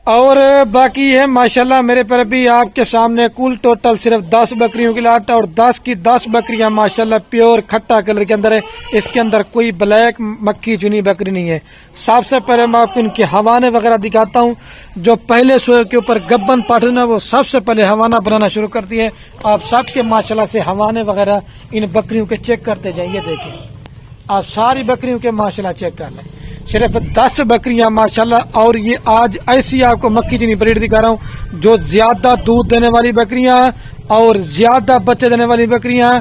اور باقی ہے ماشاءاللہ میرے پر بھی آپ کے سامنے کل ٹوٹل صرف 10 بکریوں کی لاٹ ہے، اور 10 کی 10 بکریاں ماشاءاللہ پیور کھٹا کلر کے اندر ہے، اس کے اندر کوئی بلیک مکھی چنی بکری نہیں ہے۔ سب سے پہلے میں آپ کو ان کے حوانے وغیرہ دکھاتا ہوں۔ جو پہلے سوئے کے اوپر گبن پاٹھنا وہ سب سے پہلے حوانہ بنانا شروع کرتی ہے۔ آپ سب کے ماشاءاللہ سے حوانے وغیرہ ان بکریوں کے چیک کرتے جائیں، یہ دیکھیں آپ ساری بکریوں کے ماشاءاللہ چیک کر لیں، صرف 10 بکریاں ماشاءاللہ۔ اور یہ آج ایسی آپ کو مکھی چنی بریڈ دکھا رہا ہوں جو زیادہ دودھ دینے والی بکریاں اور زیادہ بچے دینے والی بکریاں،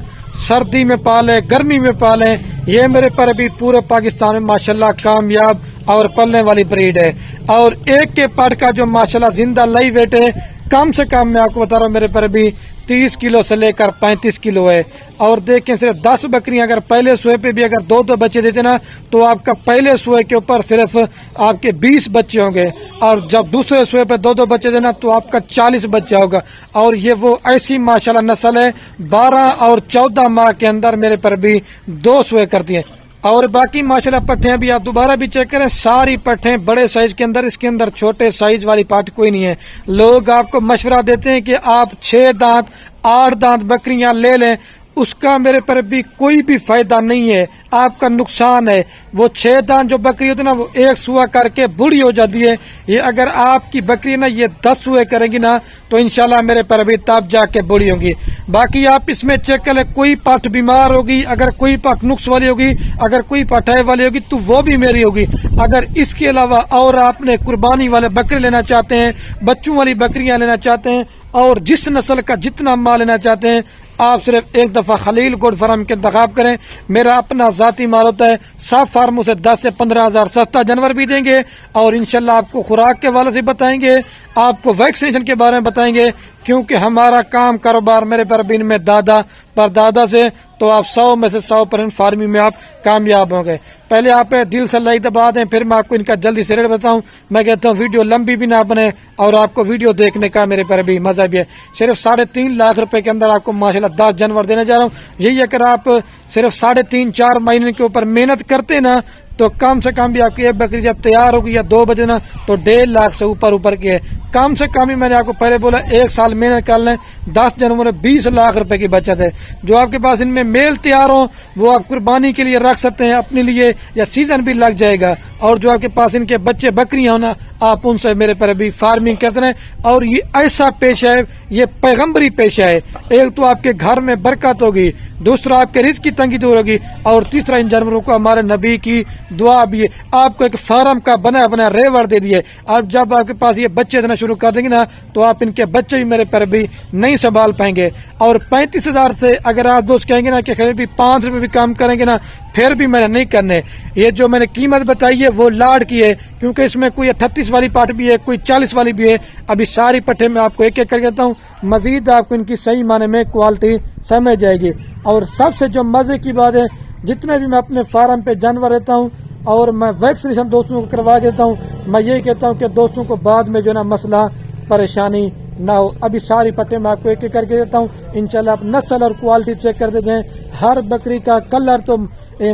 سردی میں پالے گرمی میں پالیں، یہ میرے پر بھی پورے پاکستان میں ماشاءاللہ کامیاب اور پلنے والی بریڈ ہے۔ اور ایک کے پٹ کا جو ماشاءاللہ زندہ لائی ویٹ ہے کم سے کم میں آپ کو بتا رہا ہوں میرے پر بھی 30 کلو سے لے کر 35 کلو ہے۔ اور دیکھیں صرف 10 بکریاں اگر پہلے سوئے پہ بھی اگر 2 بچے دیتے نا تو آپ کا پہلے سوئے کے اوپر صرف آپ کے 20 بچے ہوں گے، اور جب دوسرے سوئے پہ 2 بچے دینا تو آپ کا 40 بچہ ہوگا۔ اور یہ وہ ایسی ماشاءاللہ نسل ہے 12 اور 14 ماہ کے اندر میرے پر بھی 2 سوئے کرتی ہیں۔ اور باقی ماشاءاللہ پٹھیں بھی آپ دوبارہ بھی چیک کریں، ساری پٹھیں بڑے سائز کے اندر، اس کے اندر چھوٹے سائز والی پٹ کوئی نہیں ہے۔ لوگ آپ کو مشورہ دیتے ہیں کہ آپ 6 دانت 8 دانت بکریاں لے لیں، اس کا میرے پر بھی کوئی بھی فائدہ نہیں ہے، آپ کا نقصان ہے۔ وہ 6 دانت جو بکری ہوتی ہے نا وہ ایک سوا کر کے بڑھی ہو جاتی ہے، یہ اگر آپ کی بکری نا یہ 10 سوئے کرے گی نا تو انشاءاللہ میرے پر بھی تب جا کے بڑھی ہوگی۔ باقی آپ اس میں چیک کر لیں، کوئی پٹ بیمار ہوگی، اگر کوئی پٹ نقص والی ہوگی، اگر کوئی پٹھائی والی ہوگی تو وہ بھی میری ہوگی۔ اگر اس کے علاوہ اور آپ نے قربانی والے بکرے لینا چاہتے ہیں، بچوں والی بکریاں لینا چاہتے ہیں، اور جس نسل کا جتنا مال لینا چاہتے ہیں، آپ صرف ایک دفعہ خلیل گوڈ فارم کے انتخاب کریں۔ میرا اپنا ذاتی مال ہوتا ہے، سب فارموں سے 10 سے 15 ہزار سستا جانور بھی دیں گے، اور انشاءاللہ آپ کو خوراک کے والے سے بتائیں گے، آپ کو ویکسینیشن کے بارے میں بتائیں گے، کیونکہ ہمارا کام کاروبار میرے پربین میں دادا پر دادا سے، تو آپ 100 میں سے 100% فارمنگ میں آپ کامیاب ہوں گے۔ پہلے آپ دل سے لائک دبا دیں، پھر میں آپ کو ان کا جلدی سے ریٹ بتاؤں۔ میں کہتا ہوں ویڈیو لمبی بھی نہ بنے اور آپ کو ویڈیو دیکھنے کا میرے پر بھی مزہ بھی ہے۔ صرف 3.5 لاکھ روپے کے اندر آپ کو ماشاءاللہ 10 جانور دینے جا رہا ہوں۔ یہی اگر آپ صرف 3.5-4 مہینے کے اوپر محنت کرتے نا تو کم سے کم بھی آپ کی ایک بکری جب تیار ہوگی یا 2 بجے نا تو 1.5 لاکھ سے اوپر کی ہے۔ کم سے کم ہی میں نے آپ کو پہلے بولا 1 سال محنت کر لیں، 10 جانور 20 لاکھ روپے کی بچت ہے۔ جو آپ کے پاس ان میں میل تیار ہوں وہ آپ قربانی کے لیے رکھ سکتے ہیں اپنے لیے، یا سیزن بھی لگ جائے گا۔ اور جو آپ کے پاس ان کے بچے بکریاں ہونا آپ ان سے میرے پر بھی فارمنگ کرتے ہیں۔ اور یہ ایسا پیشہ ہے، یہ پیغمبری پیشہ ہے۔ ایک تو آپ کے گھر میں برکت ہوگی، دوسرا آپ کے رزق کی تنگی دور ہوگی، اور تیسرا ان جانوروں کو ہمارے نبی کی دعا بھی ہے۔ آپ کو ایک فارم کا بنا ریوڑ دے دیے، اب جب آپ کے پاس یہ بچے دینا شروع کر دیں گے نا تو آپ ان کے بچے بھی میرے پر بھی نہیں سنبھال پائیں گے۔ اور 35,000 سے اگر آپ دوست کہیں گے نا کہ خیر بھی 5 روپے بھی کام کریں گے نا پھر بھی میں نے نہیں کرنے۔ یہ جو میں نے قیمت بتائی ہے وہ لاڈ کی ہے، کیونکہ اس میں کوئی 38 والی پٹ بھی ہے، کوئی 40 والی بھی ہے۔ ابھی ساری پٹھے میں آپ کو ایک ایک کر دیتا ہوں، مزید آپ کو ان کی صحیح معنی میں کوالٹی سمجھ جائے گی۔ اور سب سے جو مزے کی بات ہے، جتنے بھی میں اپنے فارم پہ جانور دیتا ہوں اور میں ویکسینیشن دوستوں کو کروا دیتا ہوں، میں یہی کہتا ہوں کہ دوستوں کو بعد میں جو نا مسئلہ پریشانی نہ ہو۔ ابھی ساری پٹھے میں آپ کو ایک ایک کر کے دیتا ہوں، انشاءاللہ آپ نسل اور کوالٹی چیک کر دیتے ہیں۔ ہر بکری کا کلر تو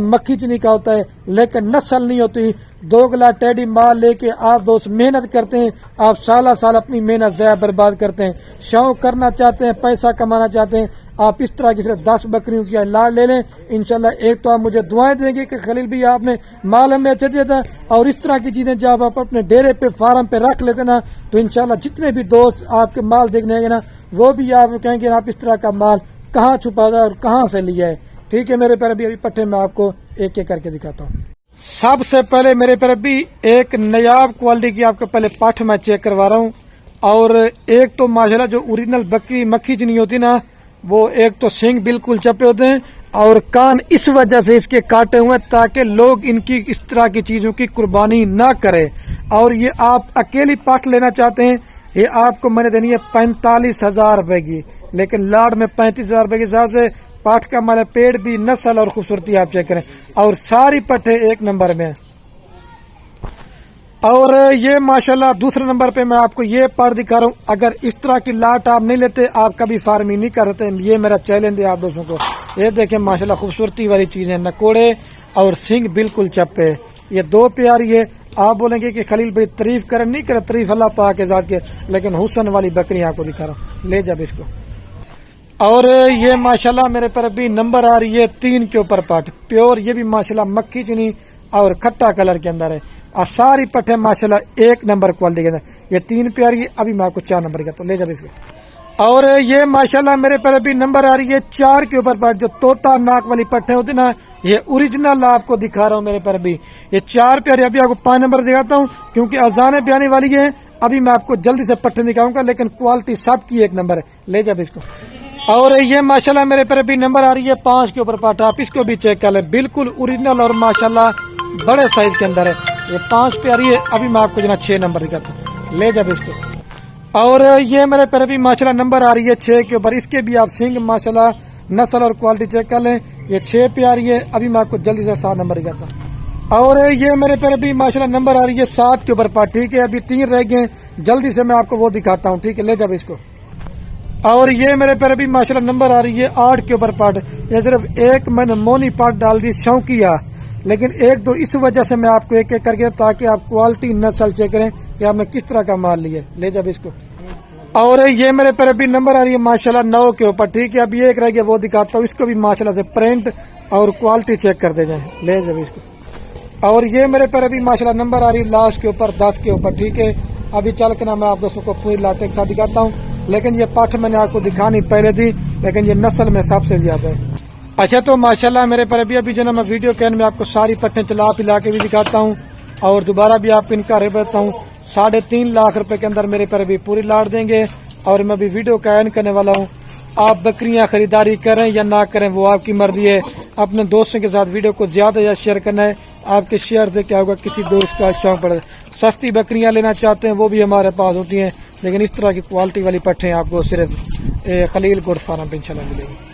مکھی چنی کا ہوتا ہے لیکن نسل نہیں ہوتی۔ 2 گلا ٹیڈی مال لے کے آپ دوست محنت کرتے ہیں، آپ سال اپنی محنت ضائع برباد کرتے ہیں۔ شوق کرنا چاہتے ہیں، پیسہ کمانا چاہتے ہیں، آپ اس طرح کی صرف 10 بکریوں کی لاڈ لے لیں انشاءاللہ۔ ایک تو آپ مجھے دعائیں دیں گے کہ خلیل بھی آپ نے مال ہمیں اچھے دیا تھا، اور اس طرح کی چیزیں جب آپ اپنے ڈیرے پہ فارم پہ رکھ لیتے نا تو انشاءاللہ جتنے بھی دوست آپ کے مال دیکھنے آئیں گے نا وہ بھی آپ کہیں گے آپ اس طرح کا مال کہاں چھپا تھا اور کہاں سے لیا ہے۔ ٹھیک ہے میرے پر ابھی پٹھے میں آپ کو ایک ایک کر کے دکھاتا ہوں۔ سب سے پہلے میرے پر ابھی ایک نیاب کوالٹی کی آپ کو پہلے پٹھ میں چیک کروا رہا ہوں۔ اور ایک تو ماشاءاللہ جو اوریجنل بکری مکھی چنی ہوتی نا وہ ایک تو سینگ بالکل چپے ہوتے ہیں، اور کان اس وجہ سے اس کے کاٹے ہوئے تاکہ لوگ ان کی اس طرح کی چیزوں کی قربانی نہ کرے۔ اور یہ آپ اکیلی پٹھ لینا چاہتے ہیں، یہ آپ کو میں نے دینی ہے 45,000 روپے کی، لیکن لاڈ میں 35,000 روپے کے حساب سے پاٹ کا ہمارا پیڑ بھی نسل اور خوبصورتی آپ چیک کریں، اور ساری پٹھے 1 نمبر میں ہیں۔ اور یہ ماشاءاللہ دوسرے نمبر پہ میں آپ کو یہ پار دکھا رہا ہوں، اگر اس طرح کی لاٹ آپ نہیں لیتے آپ کبھی فارمنگ نہیں کر سکتے، یہ میرا چیلنج ہے آپ دوستوں کو۔ یہ دیکھیں ماشاءاللہ خوبصورتی والی چیزیں، نکوڑے اور سنگ بالکل چپے، یہ 2 پیاری ہے۔ آپ بولیں گے کہ خلیل بھائی تعریف کریں، نہیں کریں، تعریف اللہ پاک کے ذات کے، لیکن حسن والی بکری آپ کو دکھا رہا ہوں، لے جب اس کو۔ اور یہ ماشاءاللہ میرے پر ابھی نمبر آ رہی ہے 3 کے اوپر پٹ پیور، یہ بھی ماشاءاللہ مکھی چنی اور کھٹا کلر کے اندر ہے، اور ساری پٹھیں ماشاءاللہ 1 نمبر کوالٹی کے اندر، یہ 3 پہ آ رہی ہے، ابھی میں آپ کو 4 نمبر کا، تو لے جب اس کو۔ اور یہ ماشاءاللہ میرے پر ابھی نمبر آ رہی ہے 4 کے اوپر پٹ، جو طوطا ناک والی پٹھیں ہوتی نا، یہ اوریجنل آپ کو دکھا رہا ہوں میرے پر ابھی، یہ 4 پہ آ رہی ہے، ابھی آپ کو 5 نمبر دکھاتا ہوں کیونکہ اذانیں بھی آنے والی ہے، ابھی میں آپ کو جلدی سے پٹھیں دکھاؤں گا، لیکن کوالٹی سب کی 1 نمبر ہے، لے جب اس کو۔ اور یہ ماشاءاللہ میرے پر ابھی نمبر آ رہی ہے 5 کے اوپر پٹ، آپ اس کو بھی چیک کر لیں، بالکل اوریجنل اور ماشاءاللہ بڑے سائز کے اندر ہے، یہ 5 پہ آ رہی ہے، ابھی میں آپ کو جناب 6 نمبر دکھاتا ہوں، لے جب اس کو۔ اور یہ میرے پر ابھی ماشاءاللہ نمبر آ رہی ہے 6 کے اوپر، اس کے بھی آپ سنگ ماشاءاللہ نسل اور کوالٹی چیک کر لیں، یہ 6 پہ آ رہی ہے، ابھی میں آپ کو جلدی سے 7 نمبر دکھاتا ہوں۔ اور یہ میرے پر ابھی ماشاءاللہ نمبر آ رہی ہے 7 کے اوپر پٹ، ٹھیک ہے، ابھی 3 رہ گئے ہیں، جلدی سے میں آپ کو وہ دکھاتا ہوں، ٹھیک ہے، لے جب اس کو۔ اور یہ میرے پر ابھی ماشاءاللہ نمبر آ رہی ہے 8 کے اوپر پٹ، یہ صرف ایک میں نے مونی پٹ ڈال دی شوقیہ، لیکن 1-2 اس وجہ سے میں آپ کو ایک ایک کر کے، تاکہ آپ کوالٹی نسل چیک کریں کہ آپ نے کس طرح کا مال لیا، لے جب اس کو۔ اور یہ میرے پر ابھی نمبر آ رہی ہے ماشاءاللہ 9 کے اوپر، ٹھیک ہے، ابھی ایک رہ گیا، وہ دکھاتا ہوں، اس کو بھی ماشاءاللہ سے پرنٹ اور کوالٹی چیک کر دے جائیں، لے جب اس کو۔ اور یہ میرے پر ابھی ماشاءاللہ نمبر آ رہی ہے لاسٹ کے اوپر 10 کے اوپر، ٹھیک ہے، ابھی چل کے نا میں آپ دوستوں کو پوری لاٹے کے ساتھ دکھاتا ہوں، لیکن یہ پٹھ میں نے آپ کو دکھانی پہلے دی، لیکن یہ نسل میں سب سے زیادہ ہے۔ اچھا تو ماشاءاللہ میرے پر ابھی جو نا میں ویڈیو کے اینڈ میں آپ کو ساری پٹھیں چلا پلا کے بھی دکھاتا ہوں، اور دوبارہ بھی آپ ان کا ریٹ بتاتا ہوں، 3.5 لاکھ روپے کے اندر میرے پر ابھی پوری لاٹ دیں گے، اور میں بھی ویڈیو کا اینڈ کرنے والا ہوں۔ آپ بکریاں خریداری کریں یا نہ کریں وہ آپ کی مرضی ہے، اپنے دوستوں کے ساتھ ویڈیو کو زیادہ یا شیئر کرنا ہے، آپ کے شیئر سے کیا ہوگا کسی دوست کا شوق پڑے، سستی بکریاں لینا چاہتے ہیں وہ بھی ہمارے پاس ہوتی ہیں، لیکن اس طرح کی کوالٹی والی پٹھیں آپ کو صرف خلیل گوڈ فارم پہ انشاءاللہ ملے گی۔